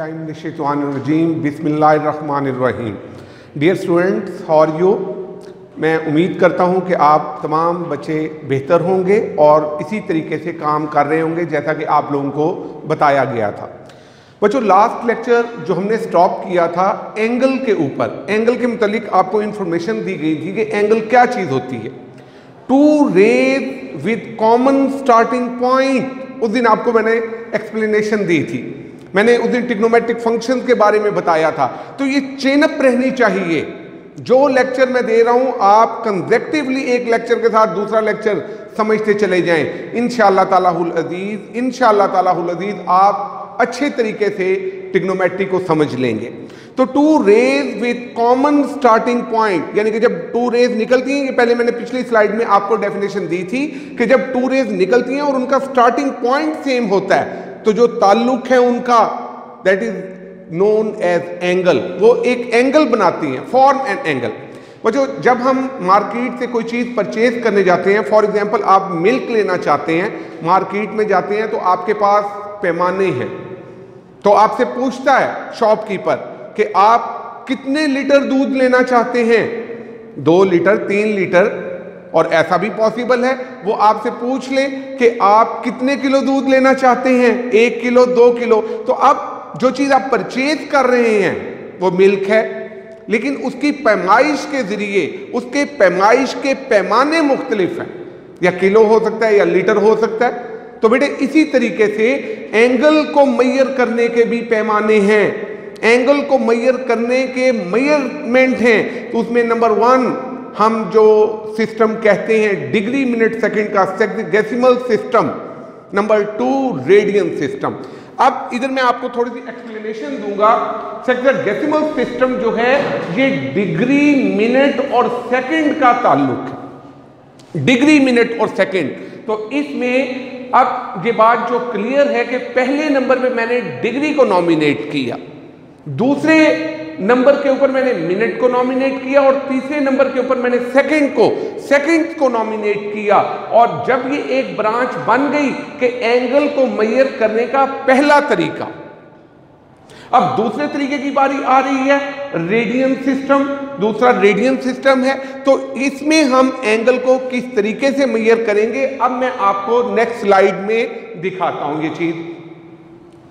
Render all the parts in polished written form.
औज़ुबिल्लाहिमिनश्शैतानिर्रजीम बिस्मिल्लाहिर्रहमानिर्रहीम। Dear students, how are you? मैं उम्मीद करता हूं कि आप तमाम बच्चे बेहतर होंगे और इसी तरीके से काम कर रहे होंगे जैसा कि आप लोगों को बताया गया था। बच्चों, लास्ट लेक्चर जो हमने स्टॉप किया था एंगल के ऊपर, एंगल के मुतालिक आपको इंफॉर्मेशन दी गई थी कि एंगल क्या चीज़ होती है। Two rays with common starting point, उस दिन आपको मैंने एक्सप्लेनेशन दी थी। मैंने उस दिन ट्रिग्नोमेट्रिक फंक्शंस के बारे में बताया था। तो ये चेनअप रहनी चाहिए। जो लेक्चर मैं दे रहा हूं आप कंसेक्टिवली एक लेक्चर के साथ दूसरा लेक्चर समझते चले जाएं। इंशाअल्लाह तालाहुल अजीज, इंशाअल्लाह तालाहुल अजीज आप अच्छे तरीके से ट्रिग्नोमेट्री को समझ लेंगे। तो two rays with common starting point, यानी कि जब टू रेज निकलती हैं, ये पहले मैंने पिछली स्लाइड में आपको डेफिनेशन दी थी कि जब टू रेज निकलती हैं और उनका स्टार्टिंग पॉइंट सेम होता है तो जो ताल्लुक है उनका that is known as angle, वो एक एंगल बनाती हैं, फॉर्म एन एंगल। बच्चों, जब हम मार्केट से कोई चीज़ परचेज करने जाते हैं, फॉर एग्जांपल आप मिल्क लेना चाहते हैं, मार्केट में जाते हैं तो आपके पास पैमाने हैं, तो आपसे पूछता है शॉपकीपर कि आप कितने लीटर दूध लेना चाहते हैं, 2 लीटर 3 लीटर, और ऐसा भी पॉसिबल है वो आपसे पूछ ले कि आप कितने किलो दूध लेना चाहते हैं, 1 किलो 2 किलो। तो अब जो चीज़ आप परचेज कर रहे हैं वो मिल्क है, लेकिन उसकी पैमाइश के जरिए उसके पैमाइश के पैमाने मुख्तलिफ हैं, या किलो हो सकता है या लीटर हो सकता है। तो बेटे इसी तरीके से एंगल को मेजर करने के भी पैमाने हैं, एंगल को मेजर करने के मेजरमेंट हैं। तो उसमें नंबर 1 हम जो सिस्टम कहते हैं डिग्री मिनट सेकंड का सेक्सिडेसिमल सिस्टम, नंबर 2 रेडियन सिस्टम। अब इधर मैं आपको थोड़ी सी एक्सप्लेनेशन दूंगा। सेक्सिडेसिमल सिस्टम जो है ये डिग्री मिनट और सेकंड का ताल्लुक है, डिग्री मिनट और सेकंड। तो इसमें अब ये बात जो क्लियर है कि पहले नंबर पे मैंने डिग्री को नॉमिनेट किया, दूसरे नंबर के ऊपर मैंने मिनट को नॉमिनेट किया और तीसरे नंबर के ऊपर मैंने सेकंड को नॉमिनेट किया। और जब ये एक ब्रांच बन गई कि एंगल को मेजर करने का पहला तरीका, अब दूसरे तरीके की बारी आ रही है रेडियन सिस्टम, दूसरा रेडियन सिस्टम है। तो इसमें हम एंगल को किस तरीके से मेजर करेंगे अब मैं आपको नेक्स्ट स्लाइड में दिखाता हूं ये चीज।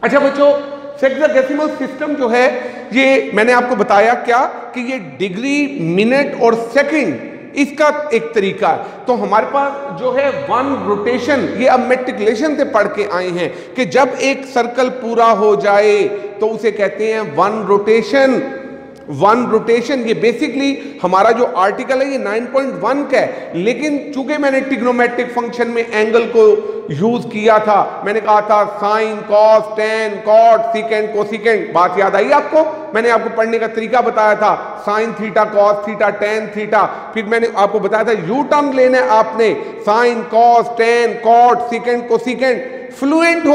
अच्छा बच्चों, सेक्सिडेसिमल सिस्टम जो है ये मैंने आपको बताया क्या कि ये डिग्री मिनट और सेकंड इसका एक तरीका है। तो हमारे पास जो है 1 रोटेशन, ये अब मेट्रिकुलेशन से पढ़ के आए हैं कि जब एक सर्कल पूरा हो जाए तो उसे कहते हैं 1 रोटेशन। 1 रोटेशन ये बेसिकली हमारा जो आर्टिकल है ये 9.1 का है, लेकिन चूंकि मैंने ट्रिग्नोमेट्रिक फंक्शन में एंगल को यूज किया था, मैंने कहा था sine cos tan cot secant cosecant, बात याद आई आपको? मैंने आपको पढ़ने का तरीका बताया था, sine theta cos theta tan theta, फिर मैंने आपको बताया था यू टर्न लेना है आपने, sine cos tan cot secant cosecant. Fluent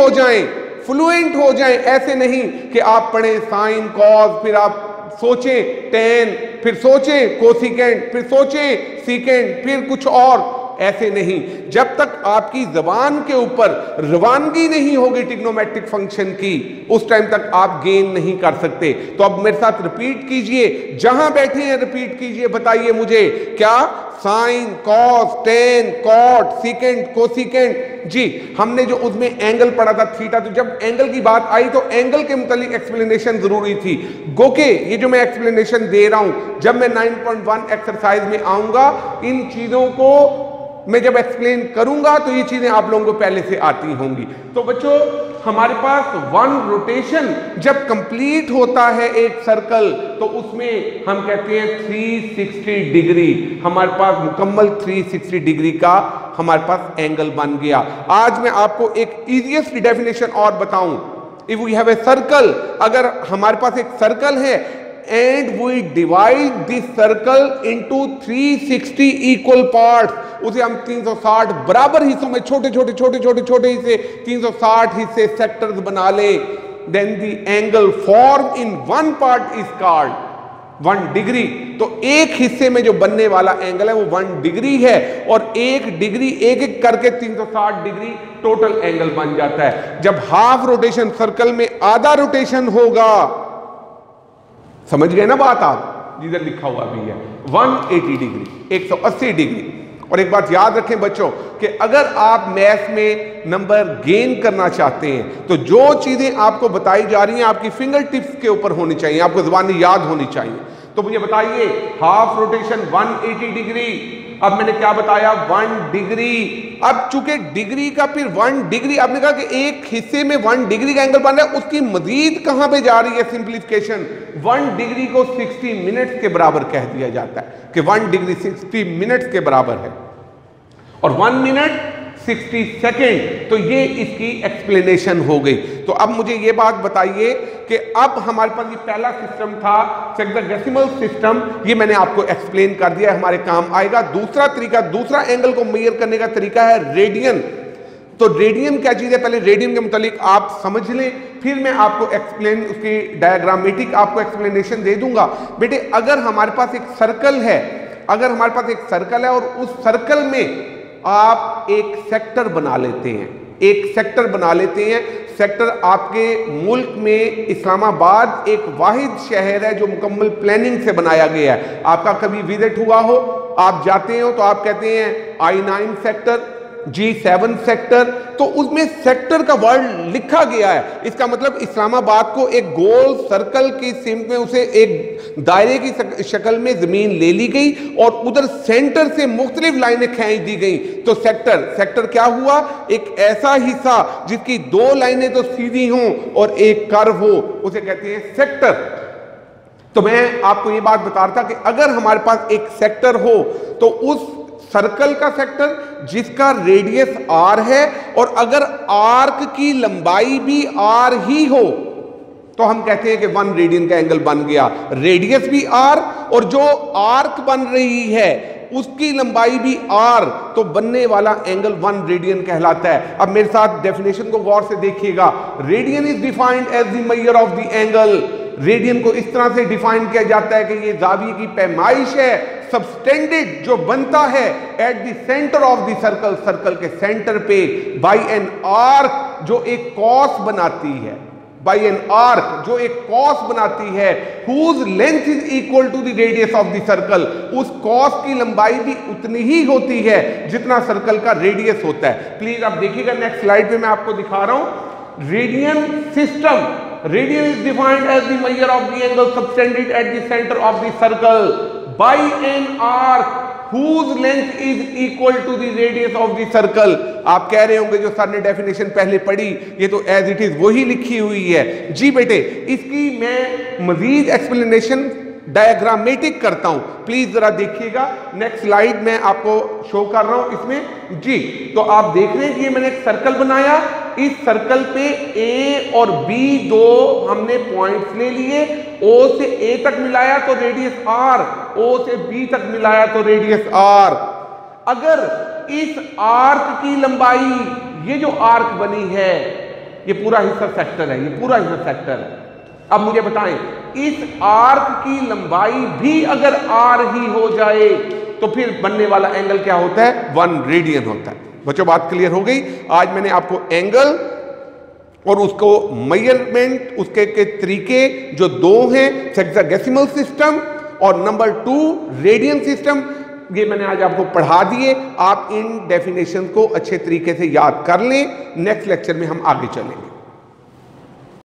हो जाएं, ऐसे नहीं कि आप पढ़ें साइन कॉस, फिर आप सोचें टेन, फिर सोचें कोसिकेंड, फिर सोचें सीकेंड, फिर कुछ और, ऐसे नहीं। जब तक आपकी जबान के ऊपर रवानगी नहीं होगी ट्रिग्नोमेट्रिक फंक्शन की, उस टाइम तक आप गेन नहीं कर सकते। तो अब मेरे साथ रिपीट कीजिए, जहां बैठे हैं रिपीट कीजिए, बताइए मुझे क्या? Sine cos tan cot secant cosecant. जी, हमने जो उसमें एंगल पढ़ा था थीटा, तो जब एंगल की बात आई तो एंगल के मुतालिक एक्सप्लेनेशन जरूरी थी। गोके ये जो मैं एक्सप्लेनेशन दे रहा हूं, जब मैं 9.1 एक्सरसाइज में आऊंगा इन चीजों को मैं जब एक्सप्लेन करूंगा तो ये चीजें आप लोगों को पहले से आती होंगी। तो बच्चों, हमारे पास 1 रोटेशन जब कंप्लीट होता है एक सर्कल तो उसमें हम कहते हैं 360 डिग्री, हमारे पास मुकम्मल 360 डिग्री का हमारे पास एंगल बन गया। आज मैं आपको एक इजीएस्ट डेफिनेशन और बताऊं। If we have a circle, अगर हमारे पास एक सर्कल है and we divide this circle into 360 equal parts, उसे हम 360 बराबर हिस्सों में छोटे छोटे हिस्से 360 हिस्से सेक्टर्स बना ले, then the angle formed in one part is called 1 degree. तो एक हिस्से में जो बनने वाला एंगल है वो 1 डिग्री है, और 1 डिग्री एक एक करके 360 डिग्री टोटल एंगल बन जाता है। जब हाफ रोटेशन सर्कल में आधा रोटेशन होगा, समझ गए ना बात आप, जिधर लिखा हुआ भी है 180 डिग्री, 180 डिग्री। और एक बात याद रखें बच्चों कि अगर आप मैथ्स में नंबर गेन करना चाहते हैं तो जो चीजें आपको बताई जा रही हैं आपकी फिंगर टिप्स के ऊपर होनी चाहिए, आपको ज़बानी याद होनी चाहिए। तो मुझे बताइए, हाफ रोटेशन 180 डिग्री, अब मैंने क्या बताया 1 डिग्री। अब चूंकि डिग्री का फिर 1 डिग्री, आपने कहा कि एक हिस्से में 1 डिग्री का एंगल बन रहा है, उसकी मजीद कहां पे जा रही है सिंप्लीफिकेशन। 1 डिग्री को 60 मिनट्स के बराबर कह दिया जाता है कि 1 डिग्री 60 मिनट्स के बराबर है, और 1 मिनट 60 सेकेंड। तो ये इसकी एक्सप्लेनेशन हो गई। तो अब मुझे ये बात बताइए कि अब हमारे पास ये पहला सिस्टम था सेक्सोडेसिमल सिस्टम, ये मैंने आपको एक्सप्लेन कर दिया, हमारे काम आएगा। दूसरा तरीका, दूसरा एंगल को मेजर करने का तरीका है रेडियन। तो रेडियन क्या चीज है, पहले रेडियन के मुतालिक आप समझ लें, फिर मैं आपको एक्सप्लेन, उसकी डायग्रामेटिक आपको एक्सप्लेनेशन दे दूंगा। बेटे अगर हमारे पास एक सर्कल है, अगर हमारे पास एक सर्कल है और उस सर्कल में आप एक सेक्टर बना लेते हैं, एक सेक्टर बना लेते हैं। सेक्टर आपके मुल्क में इस्लामाबाद एक वाहिद शहर है जो मुकम्मल प्लानिंग से बनाया गया है। आपका कभी विजिट हुआ हो, आप जाते हो तो आप कहते हैं I9 सेक्टर, G7 सेक्टर, तो उसमें सेक्टर का वर्ड लिखा गया है। इसका मतलब इस्लामाबाद को एक गोल सर्कल की सिमत में उसे एक दायरे की शक्ल में जमीन ले ली गई और उधर सेंटर से मुख्तलिफ लाइनें खींच दी गई। तो सेक्टर क्या हुआ, एक ऐसा हिस्सा जिसकी 2 लाइनें तो सीधी हों और एक कर्व हो, उसे कहते हैं सेक्टर। तो मैं आपको ये बात बता रहा था कि अगर हमारे पास एक सेक्टर हो तो उस सर्कल का सेक्टर जिसका रेडियस r है, और अगर आर्क की लंबाई भी r ही हो तो हम कहते हैं कि 1 रेडियन का एंगल बन गया। रेडियस भी r और जो आर्क बन रही है उसकी लंबाई भी r, तो बनने वाला एंगल 1 रेडियन कहलाता है। अब मेरे साथ डेफिनेशन को गौर से देखिएगा। Radian is defined as the measure of the angle. Radian को इस तरह से डिफाइन किया जाता है कि ये जाविये की पैमाइश है, सबटेंडेड जो बनता है at the centre of the circle, circle के सेंटर पे, बाय एन आर्क जो एक कॉस बनाती है, बाय एन आर्क जो एक कॉस बनाती है, whose length is equal to the radius of the circle. उस कॉस की लंबाई भी उतनी ही होती है जितना सर्कल का रेडियस होता है। प्लीज आप देखिएगा नेक्स्ट स्लाइड पे मैं आपको दिखा रहा हूं radian system. Radian is defined as the measure of the angle subtended at the center of the circle by an arc whose length is equal to the radius of the circle। आप कह रहे होंगे जो sir ने definition पहले पढ़ी ये तो एज इट इज वही लिखी हुई है। जी बेटे, इसकी मैं मजीद एक्सप्लेनेशन डायग्रामेटिक करता हूं, प्लीज जरा देखिएगा। नेक्स्ट स्लाइड में आपको शो कर रहा हूं इसमें जी। तो आप देख रहे हैं कि ये मैंने एक सर्कल बनाया, इस सर्कल पे A और B 2 हमने पॉइंट्स ले लिए। O से A तक मिलाया तो रेडियस R, O से B तक मिलाया तो रेडियस R। अगर इस आर्क की लंबाई, ये जो आर्क बनी है ये पूरा हिस्सा सेक्टर है, ये पूरा हिस्सा सेक्टर है। अब मुझे बताएं, इस आर्क की लंबाई भी अगर R ही हो जाए तो फिर बनने वाला एंगल क्या होता है, 1 रेडियन होता है। बच्चों बात क्लियर हो गई। आज मैंने आपको एंगल और उसको मेजरमेंट, उसके के तरीके जो 2 हैं, सेक्सोडेसिमल सिस्टम और नंबर 2 रेडियन सिस्टम, ये मैंने आज आपको पढ़ा दिए। आप इन डेफिनेशन को अच्छे तरीके से याद कर लें। नेक्स्ट लेक्चर में हम आगे चलेंगे।